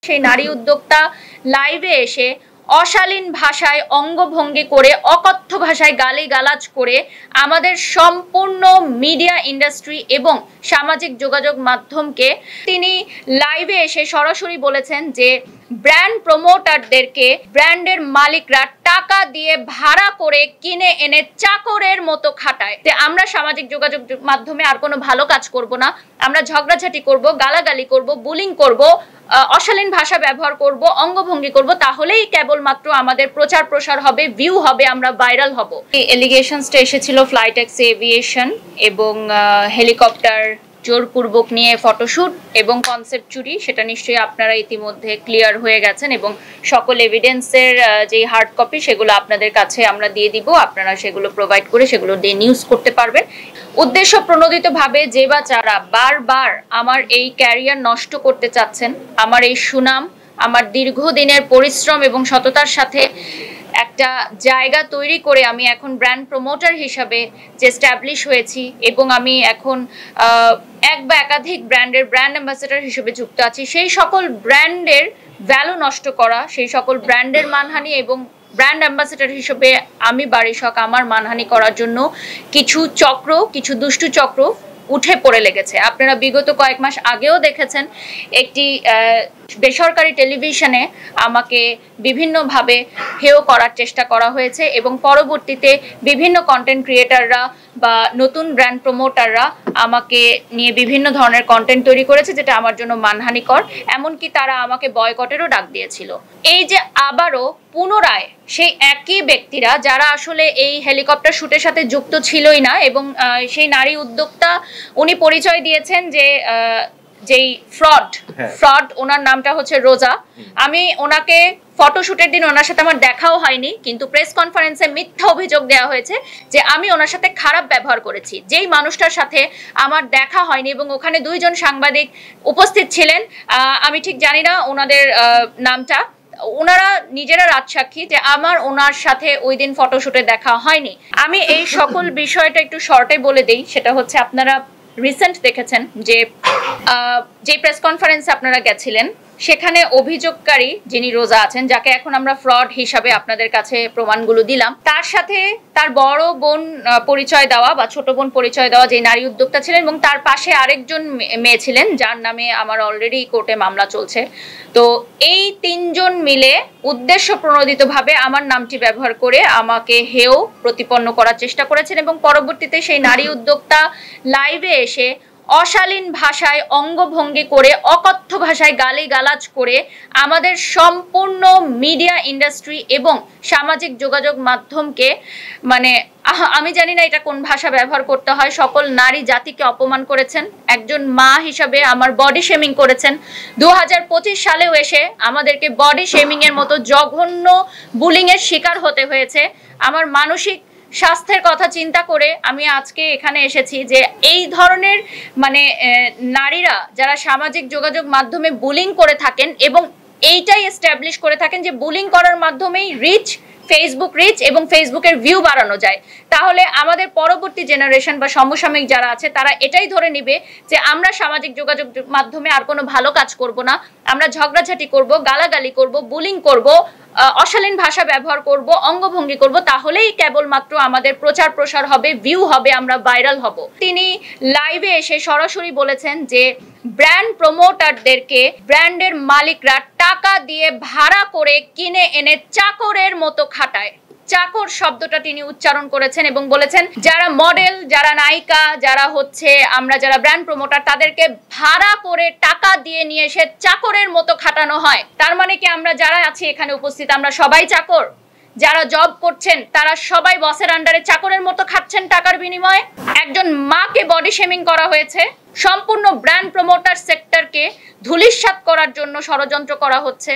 সেই নারী উদ্যোক্তা লাইভে এসে অশালীন ভাষায় অঙ্গভঙ্গি করে অকথ্য ভাষায় গালিগালাজ করে আমাদের সম্পূর্ণ মিডিয়া ইন্ডাস্ট্রি এবং সামাজিক যোগাযোগ মাধ্যমকে তিনি লাইভে এসে সরাসরি বলেছেন যে ব্র্যান্ড প্রমোটারদেরকে ব্র্যান্ডের মালিকরা টাকা দিয়ে ভাড়া করে কিনে এনে চাকরের মতো খাটায়। যে আমরা সামাজিক যোগাযোগ মাধ্যমে আর কোনো ভালো কাজ করব না, আমরা ঝগড়াঝাটি করব, গালাগালি করব, বুলিং করব, অশালীন ভাষা ব্যবহার করব, অঙ্গভঙ্গি করব, তাহলেই কেবলমাত্র আমাদের প্রচার প্রসার হবে, ভিউ হবে, আমরা ভাইরাল হব। এই এলিগেশনসটা এসেছিল ফ্লাইটেক্স এভিয়েশন এবং হেলিকপ্টার জোরপূর্বক নিয়ে ফটোশুট এবং কনসেপ্ট চুরি, সেটা নিশ্চয়ই আপনারা ইতিমধ্যে ক্লিয়ার হয়ে গেছেন এবং সকল এভিডেন্সের যে হার্ড কপি সেগুলো আপনাদের কাছে আমরা দিয়ে দিব, আপনারা সেগুলো প্রোভাইড করে সেগুলো দিয়ে নিউজ করতে পারবেন। উদ্দেশ্য প্রণোদিতভাবে যে বা যারা বারবার আমার এই ক্যারিয়ার নষ্ট করতে চাচ্ছেন, আমার এই সুনাম, আমার দীর্ঘদিনের পরিশ্রম এবং সততার সাথে একটা জায়গা তৈরি করে আমি এখন ব্র্যান্ড প্রমোটার হিসাবে যে স্ট্যাবলিশ হয়েছি এবং আমি এখন এক বা একাধিক ব্র্যান্ডের ব্র্যান্ড অ্যাম্বাসেডর হিসেবে যুক্ত আছি, সেই সকল ব্র্যান্ডের ভ্যালু নষ্ট করা, সেই সকল ব্র্যান্ডের মানহানি এবং ব্র্যান্ড অ্যাম্বাসেডর হিসেবে আমি বারিশক আমার মানহানি করার জন্য কিছু দুষ্টু চক্র উঠে পড়ে লেগেছে। আপনারা বিগত কয়েক মাস আগেও দেখেছেন একটি বেসরকারি টেলিভিশনে আমাকে বিভিন্নভাবে হেয় করার চেষ্টা করা হয়েছে এবং পরবর্তীতে বিভিন্ন কন্টেন্ট ক্রিয়েটাররা বা নতুন ব্র্যান্ড প্রমোটাররা আমাকে নিয়ে বিভিন্ন ধরনের কন্টেন্ট তৈরি করেছে, যেটা আমার জন্য মানহানিকর। এমনকি তারা আমাকে বয়কটেরও ডাক দিয়েছিল। এই যে আবারও পুনরায় সেই একই ব্যক্তিরা যারা আসলে এই হেলিকপ্টার শুটের সাথে যুক্ত ছিলই না এবং সেই নারী উদ্যোক্তা উনি পরিচয় দিয়েছেন যে যেই ফ্রড ওনার নামটা হচ্ছে রোজা। আমি ওনাকে ফটোশুটের দিন ওনার সাথে আমার দেখাও হয়নি, কিন্তু প্রেস কনফারেন্সে মিথ্যা অভিযোগ দেওয়া হয়েছে যে আমি ওনার সাথে খারাপ ব্যবহার করেছি। যেই মানুষটার সাথে আমার দেখা হয়নি এবং ওখানে দুইজন সাংবাদিক উপস্থিত ছিলেন, আমি ঠিক জানি না ওনাদের নামটা, ওনারা নিজেরা রাজসাক্ষী যে আমার ওনার সাথে ওই দিন ফটোশুটে দেখা হয়নি। আমি এই সকল বিষয়টা একটু শর্টে বলে দেই। সেটা হচ্ছে আপনারা রিসেন্ট দেখেছেন যে প্রেস কনফারেন্সে আপনারা গেছিলেন, সেখানে অভিযোগকারী যিনি রোজা আছেন, যাকে এখন আমরা ফ্রড হিসাবে আপনাদের কাছে প্রমাণগুলো দিলাম, তার সাথে তার বড় বোন পরিচয় দেওয়া বা ছোট বোন পরিচয় দেওয়া যে নারী উদ্যোক্তা ছিলেন এবং তার পাশে আরেকজন মেয়ে ছিলেন যার নামে আমার অলরেডি কোর্টে মামলা চলছে। তো এই তিনজন মিলে উদ্দেশ্য প্রণোদিতভাবে আমার নামটি ব্যবহার করে আমাকে হেয় প্রতিপন্ন করার চেষ্টা করেছেন এবং পরবর্তীতে সেই নারী উদ্যোক্তা লাইভে এসে অশালীন ভাষায় অঙ্গভঙ্গি করে অকথ্য ভাষায় গালিগালাজ করে আমাদের সম্পূর্ণ মিডিয়া ইন্ডাস্ট্রি এবং সামাজিক যোগাযোগ মাধ্যমকে আমি জানি না এটা কোন ভাষা ব্যবহার করতে হয়, সকল নারী জাতিকে অপমান করেছেন। একজন মা হিসাবে আমার বডি শেমিং করেছেন। 2025 সালেও এসে আমাদেরকে বডি শেমিং এর মতো জঘন্য বুলিং এর শিকার হতে হয়েছে। আমার মানসিক স্বাস্থ্যের কথা চিন্তা করে আমি আজকে এখানে এসেছি যে এই ধরনের নারীরা যারা সামাজিক যোগাযোগ মাধ্যমে বুলিং করে থাকেন এবং এইটাই এস্টাবলিশ করে থাকেন যে বুলিং করার মাধ্যমেই ফেসবুক রিচ এবং ফেসবুকের ভিউ বাড়ানো যায়, তাহলে আমাদের পরবর্তী জেনারেশন বা সমসাময়িক যারা আছে তারা এটাই ধরে নিবে যে আমরা সামাজিক যোগাযোগ মাধ্যমে আর কোনো ভালো কাজ করব না, আমরা ঝগড়াঝাটি করব, গালাগালি করব, বুলিং করব, অশালীন ভাষা ব্যবহার করব, অঙ্গভঙ্গি করব, তাহলেই কেবলমাত্র আমাদের প্রচার প্রসার হবে, ভিউ হবে, আমরা ভাইরাল হব। তিনি লাইভে এসে সরাসরি বলেছেন যে ব্র্যান্ড প্রমোটারদেরকে ব্র্যান্ডের মালিকরা টাকা দিয়ে ভাড়া করে কিনে এনে চাকরের মতো খাটায়। চাকর শব্দটা তিনি উচ্চারণ করেছেন এবং বলেছেন যারা মডেল, যারা নায়িকা, যারা ব্র্যান্ড প্রমোটার, তাদেরকে ভাড়া করে টাকা দিয়ে নিয়ে এসে চাকরের মতো খাটানো হয়। তার মানে কি আমরা যারা আছি এখানে উপস্থিত আমরা সবাই চাকর? যারা জব করছেন তারা সবাই বসের আন্ডারে চাকরের মতো খাচ্ছেন টাকার বিনিময়ে? একজন মাকে বডি শেমিং করা হয়েছে, সম্পূর্ণ ব্র্যান্ড প্রমোটার সেক্টরকে ধূলিসাৎ করার জন্য ষড়যন্ত্র করা হচ্ছে।